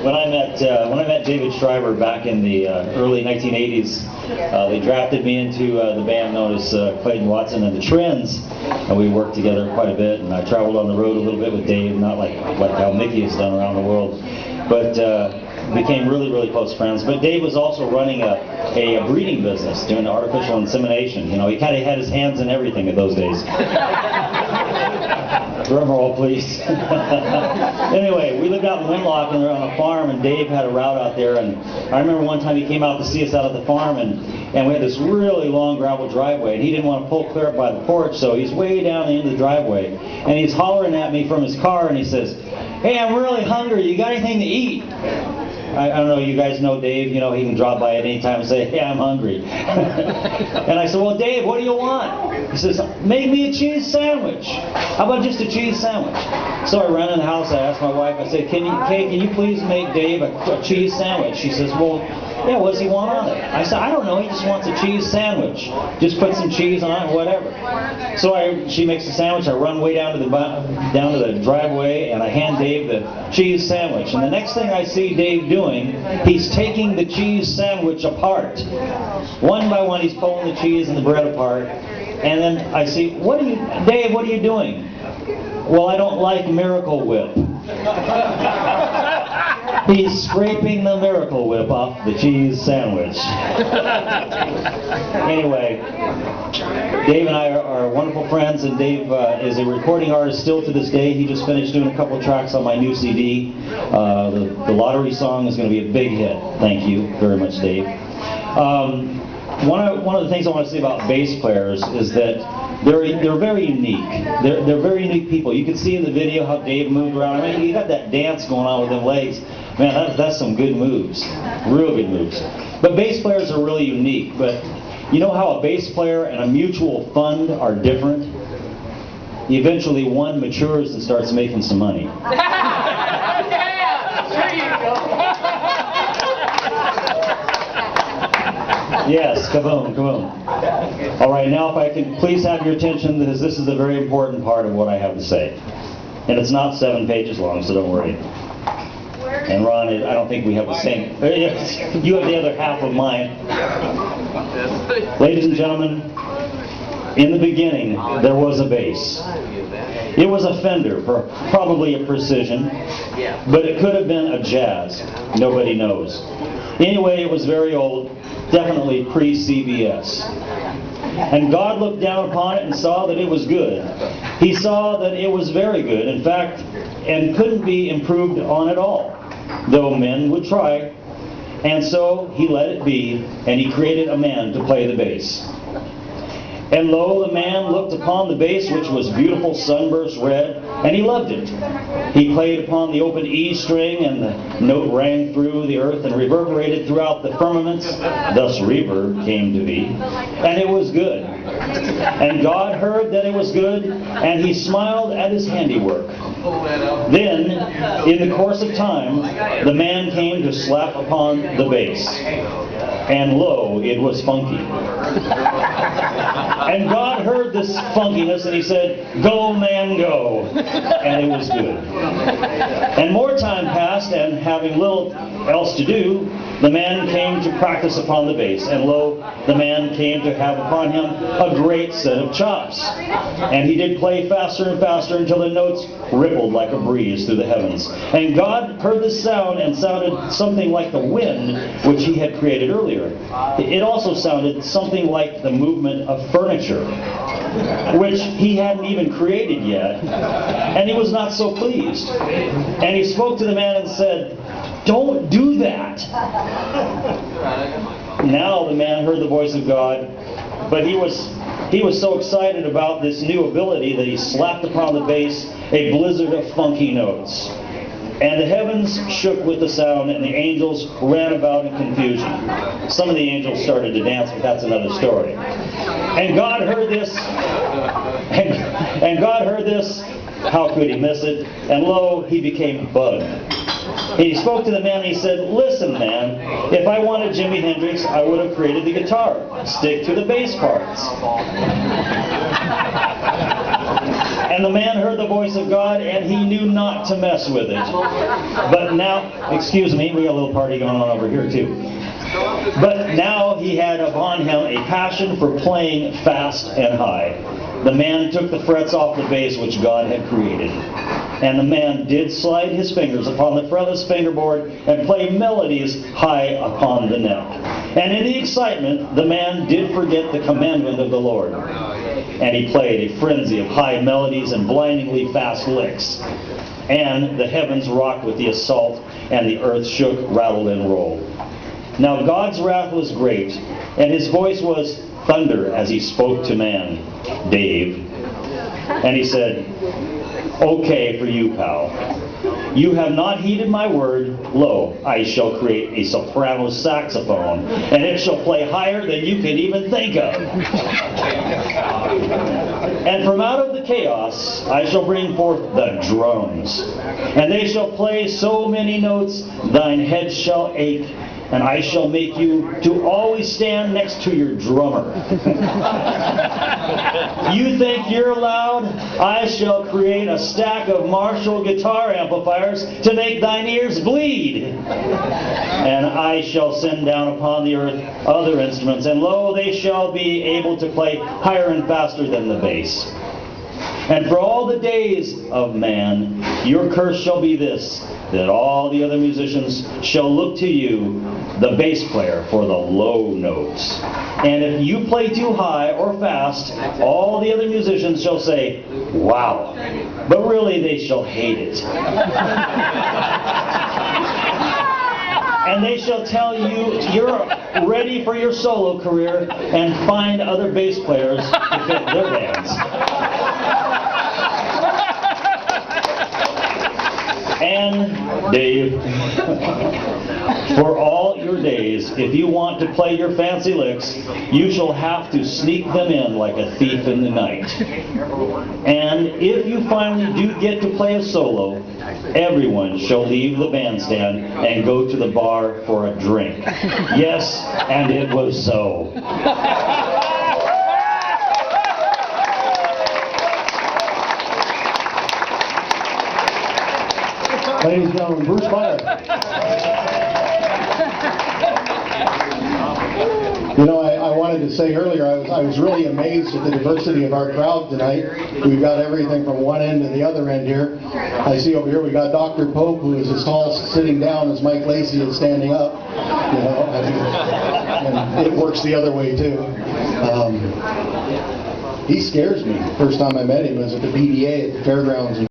When I met David Shriver back in the early 1980s, they drafted me into the band known as Clayton Watson and the Trends, and we worked together quite a bit. And I traveled on the road a little bit with Dave, not like how Mickey has done around the world, but became really close friends. But Dave was also running a breeding business, doing artificial insemination. You know, he kind of had his hands in everything in those days. Drum roll, please. Anyway, we lived out in Winlock and we were on a farm, and Dave had a route out there, and I remember one time he came out to see us out at the farm, and we had this really long gravel driveway, and he didn't want to pull clear up by the porch, so he's way down the end of the driveway, and he's hollering at me from his car, and he says, "Hey, I'm really hungry, you got anything to eat?" I don't know, you guys know Dave, you know, he can drop by at any time and say, "Hey, I'm hungry." And I said, "Well, Dave, what do you want?" He says, "Make me a cheese sandwich. How about just a cheese sandwich?" So I ran in the house, I asked my wife, I said, Can you please make Dave a cheese sandwich?" She says, "Well, yeah, what does he want on it?" I said, "I don't know, he just wants a cheese sandwich. Just put some cheese on it, whatever." So she makes the sandwich, I run way down to the driveway, and I hand Dave the cheese sandwich. And the next thing I see Dave doing, he's taking the cheese sandwich apart. One by one, he's pulling the cheese and the bread apart. And then I see, Dave, what are you doing? "Well, I don't like Miracle Whip." He's scraping the Miracle Whip off the cheese sandwich. Anyway, Dave and I are wonderful friends, and Dave is a recording artist still to this day. He just finished doing a couple of tracks on my new CD. The Lottery song is going to be a big hit. Thank you very much, Dave. One of the things I want to say about bass players is that they're very unique. They're very unique people. You can see in the video how Dave moved around. I mean, you got that dance going on with them legs. Man, that's some good moves. Real good moves. But bass players are really unique. But you know how a bass player and a mutual fund are different? Eventually one matures and starts making some money. Yeah! There you go! Yes, kaboom, kaboom. All right, now if I can please have your attention, because this is a very important part of what I have to say. And it's not 7 pages long, so don't worry. And Ron, I don't think we have the same. You have the other half of mine. Ladies and gentlemen, in the beginning, there was a bass. It was a Fender, probably a Precision, but it could have been a Jazz. Nobody knows. Anyway, it was very old, definitely pre-CBS. And God looked down upon it and saw that it was good. He saw that it was very good, in fact, and couldn't be improved on at all, though men would try. And so he let it be, and he created a man to play the bass. And lo, the man looked upon the bass, which was beautiful sunburst red, and he loved it. He played upon the open E string, and the note rang through the earth and reverberated throughout the firmaments. Thus reverb came to be. And it was good. And God heard that it was good, and he smiled at his handiwork. Then, in the course of time, the man came to slap upon the bass. And lo, it was funky. And God heard this funkiness, and he said, "Go, man, go." And it was good. And more time passed, and having little else to do, the man came to practice upon the bass. And lo, the man came to have upon him a great set of chops. And he did play faster and faster until the notes rippled like a breeze through the heavens. And God heard the sound, and sounded something like the wind which he had created earlier. It also sounded something like the movement of furniture, which he hadn't even created yet. And he was not so pleased. And he spoke to the man and said, "Don't do that." Now the man heard the voice of God, but he was so excited about this new ability that he slapped upon the bass a blizzard of funky notes. And the heavens shook with the sound, and the angels ran about in confusion. Some of the angels started to dance, but that's another story. And God heard this, and God heard this. How could he miss it? And lo, he became bugged. And he spoke to the man and he said, "Listen, man, if I wanted Jimi Hendrix, I would have created the guitar. Stick to the bass parts." And the man heard the voice of God, and he knew not to mess with it. But now, excuse me, we got a little party going on over here too. But now he had upon him a passion for playing fast and high. The man took the frets off the bass which God had created. And the man did slide his fingers upon the fretless fingerboard and play melodies high upon the neck. And in the excitement, the man did forget the commandment of the Lord. And he played a frenzy of high melodies and blindingly fast licks. And the heavens rocked with the assault, and the earth shook, rattled, and rolled. Now God's wrath was great, and his voice was thunder as he spoke to man, Dave. And he said, "Okay for you, pal. You have not heeded my word. Lo, I shall create a soprano saxophone, and it shall play higher than you can even think of. And from out of the chaos I shall bring forth the drums, and they shall play so many notes thine head shall ache, and I shall make you to always stand next to your drummer. You think you're loud? I shall create a stack of Marshall guitar amplifiers to make thine ears bleed. And I shall send down upon the earth other instruments, and lo, they shall be able to play higher and faster than the bass. And for all the days of man, your curse shall be this, that all the other musicians shall look to you, the bass player, for the low notes. And if you play too high or fast, all the other musicians shall say, wow, but really they shall hate it. And they shall tell you you're ready for your solo career and find other bass players to fit their bands. And Dave, for all your days, if you want to play your fancy licks, you shall have to sneak them in like a thief in the night. And if you finally do get to play a solo, everyone shall leave the bandstand and go to the bar for a drink. Yes, and it was so. Ladies and gentlemen, Bruce Maier. You know, I wanted to say earlier, I was really amazed at the diversity of our crowd tonight. We've got everything from one end to the other end here. I see over here we got Dr. Pope, who is as tall sitting down as Mike Lacey is standing up. You know, and it works the other way too. He scares me. First time I met him was at the BDA at the fairgrounds.